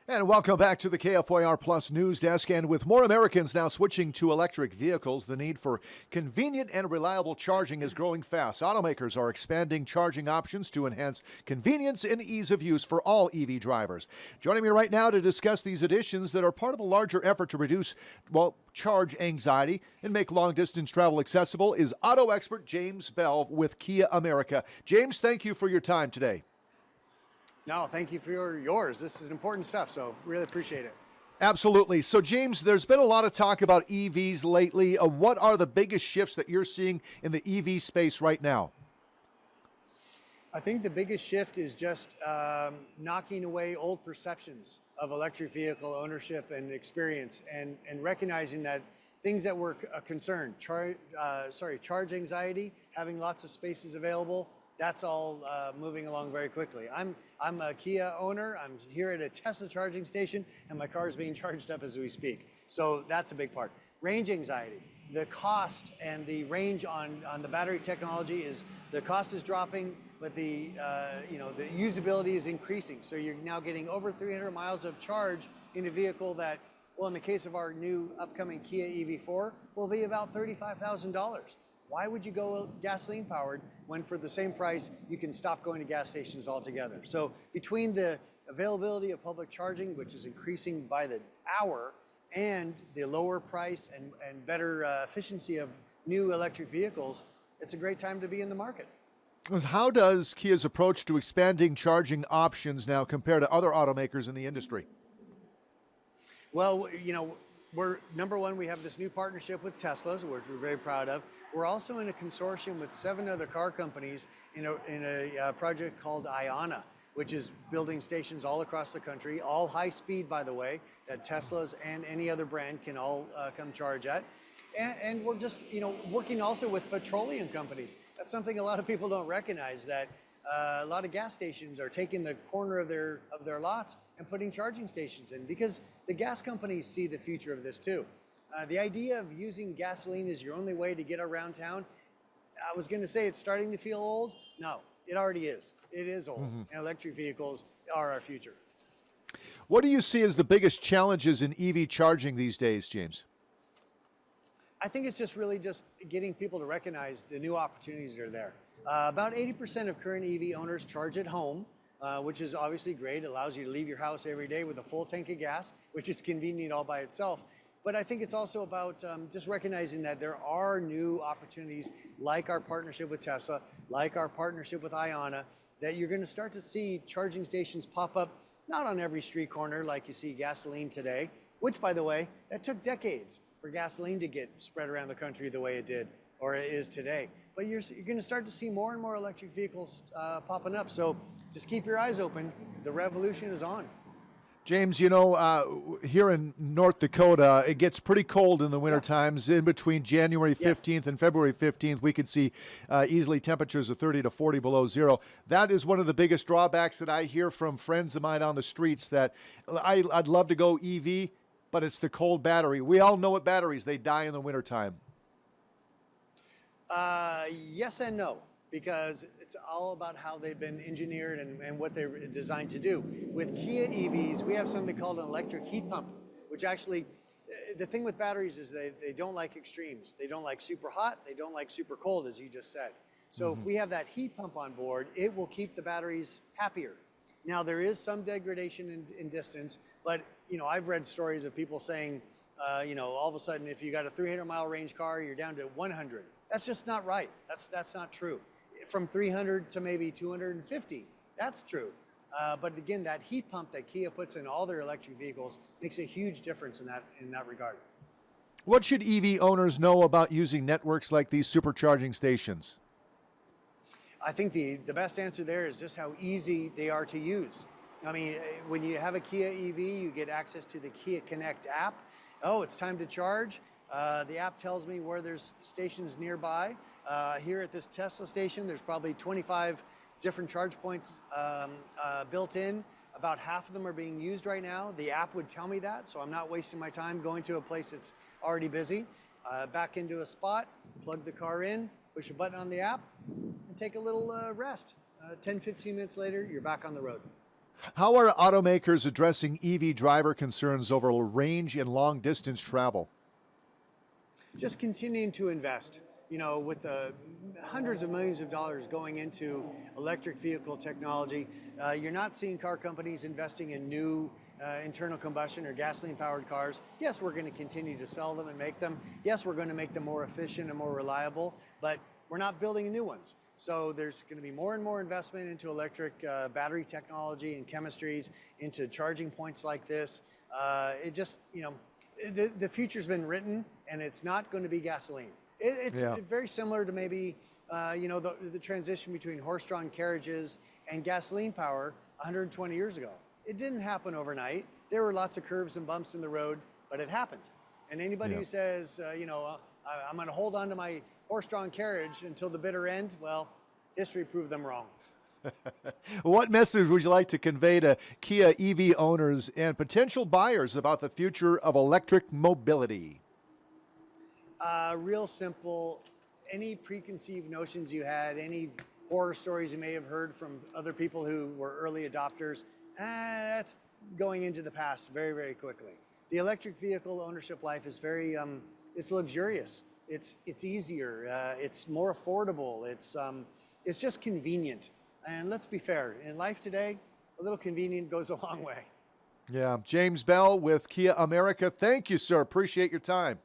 And welcome back to the KFYR Plus News Desk. And with more Americans now switching to electric vehicles, the need for convenient and reliable charging is growing fast. Automakers are expanding charging options to enhance convenience and ease of use for all EV drivers. Joining me right now to discuss these additions that are part of a larger effort to reduce, charge anxiety and make long-distance travel accessible is auto expert James Bell with Kia America. James, thank you for your time today. No, thank you for yours. This is important stuff, so really appreciate it. Absolutely. So, James, there's been a lot of talk about EVs lately. What are the biggest shifts that you're seeing in the EV space right now? I think the biggest shift is just knocking away old perceptions of electric vehicle ownership and experience, and recognizing that things that were a concern, charge anxiety, having lots of spaces available, that's all moving along very quickly. I'm a Kia owner. I'm here at a Tesla charging station, and my car is being charged up as we speak. So that's a big part. Range anxiety. The cost and the range on the battery technology the cost is dropping, but the usability is increasing. So you're now getting over 300 miles of charge in a vehicle that, well, in the case of our new upcoming Kia EV4, will be about $35,000. Why would you go gasoline powered when for the same price you can stop going to gas stations altogether? So between the availability of public charging, which is increasing by the hour, and the lower price and better efficiency of new electric vehicles, it's a great time to be in the market. How does Kia's approach to expanding charging options now compare to other automakers in the industry? Well, we're number one, we have this new partnership with Tesla, which we're very proud of. We're also in a consortium with 7 other car companies in a project called IONNA, which is building stations all across the country, all high speed, by the way, that Teslas and any other brand can all come charge at. And we're just, working also with petroleum companies. That's something a lot of people don't recognize, that a lot of gas stations are taking the corner of their lots and putting charging stations in, because the gas companies see the future of this too. The idea of using gasoline as your only way to get around town, I was going to say it's starting to feel old. No, it already is. It is old. And electric vehicles are our future. What do you see as the biggest challenges in EV charging these days, James? I think it's just really just getting people to recognize the new opportunities that are there. About 80% of current EV owners charge at home, which is obviously great. It allows you to leave your house every day with a full tank of gas, which is convenient all by itself. But I think it's also about just recognizing that there are new opportunities, like our partnership with Tesla, like our partnership with IONNA, that you're going to start to see charging stations pop up, not on every street corner like you see gasoline today, which, by the way, that took decades for gasoline to get spread around the country the way it did, or it is today. But you're going to start to see more and more electric vehicles popping up. So just keep your eyes open. The revolution is on. James, here in North Dakota, it gets pretty cold in the winter times. In between January 15th and February 15th, we could see easily temperatures of 30 to 40 below zero. That is one of the biggest drawbacks that I hear from friends of mine on the streets, that I'd love to go EV, but it's the cold battery. We all know what batteries, they die in the wintertime. Yes and no, because it's all about how they've been engineered and what they're designed to do. With Kia EVs, we have something called an electric heat pump, which actually, the thing with batteries is they don't like extremes. They don't like super hot, they don't like super cold, as you just said. So if we have that heat pump on board, it will keep the batteries happier. Now, there is some degradation in distance, but I've read stories of people saying, all of a sudden, if you got a 300-mile range car, you're down to 100. That's just not right. That's not true. From 300 to maybe 250, that's true. But again, that heat pump that Kia puts in all their electric vehicles makes a huge difference in that regard. What should EV owners know about using networks like these supercharging stations? I think the best answer there is just how easy they are to use. I mean, when you have a Kia EV, you get access to the Kia Connect app. Oh, it's time to charge. The app tells me where there's stations nearby. Here at this Tesla station, there's probably 25 different charge points built in. About half of them are being used right now. The app would tell me that, so I'm not wasting my time going to a place that's already busy. Back into a spot, plug the car in, push a button on the app, and take a little rest. 10, 15 minutes later, you're back on the road. How are automakers addressing EV driver concerns over range and long distance travel? Just continuing to invest, with the hundreds of millions of dollars going into electric vehicle technology. You're not seeing car companies investing in new internal combustion or gasoline powered cars. Yes, we're going to continue to sell them and make them. Yes, we're going to make them more efficient and more reliable, but we're not building new ones. So there's going to be more and more investment into electric battery technology and chemistries, into charging points like this. It just, the future's been written, and it's not going to be gasoline. It's very similar to maybe, the transition between horse-drawn carriages and gasoline power 120 years ago. It didn't happen overnight. There were lots of curves and bumps in the road, but it happened. And anybody who says, I'm going to hold on to my horse-drawn carriage until the bitter end, well, history proved them wrong. What message would you like to convey to Kia EV owners and potential buyers about the future of electric mobility? Real simple. Any preconceived notions you had, any horror stories you may have heard from other people who were early adopters, that's going into the past very, very quickly. The electric vehicle ownership life is very, it's luxurious. It's easier. It's more affordable. It's just convenient. And let's be fair, in life today, a little convenient goes a long way. Yeah. James Bell with Kia America. Thank you, sir. Appreciate your time.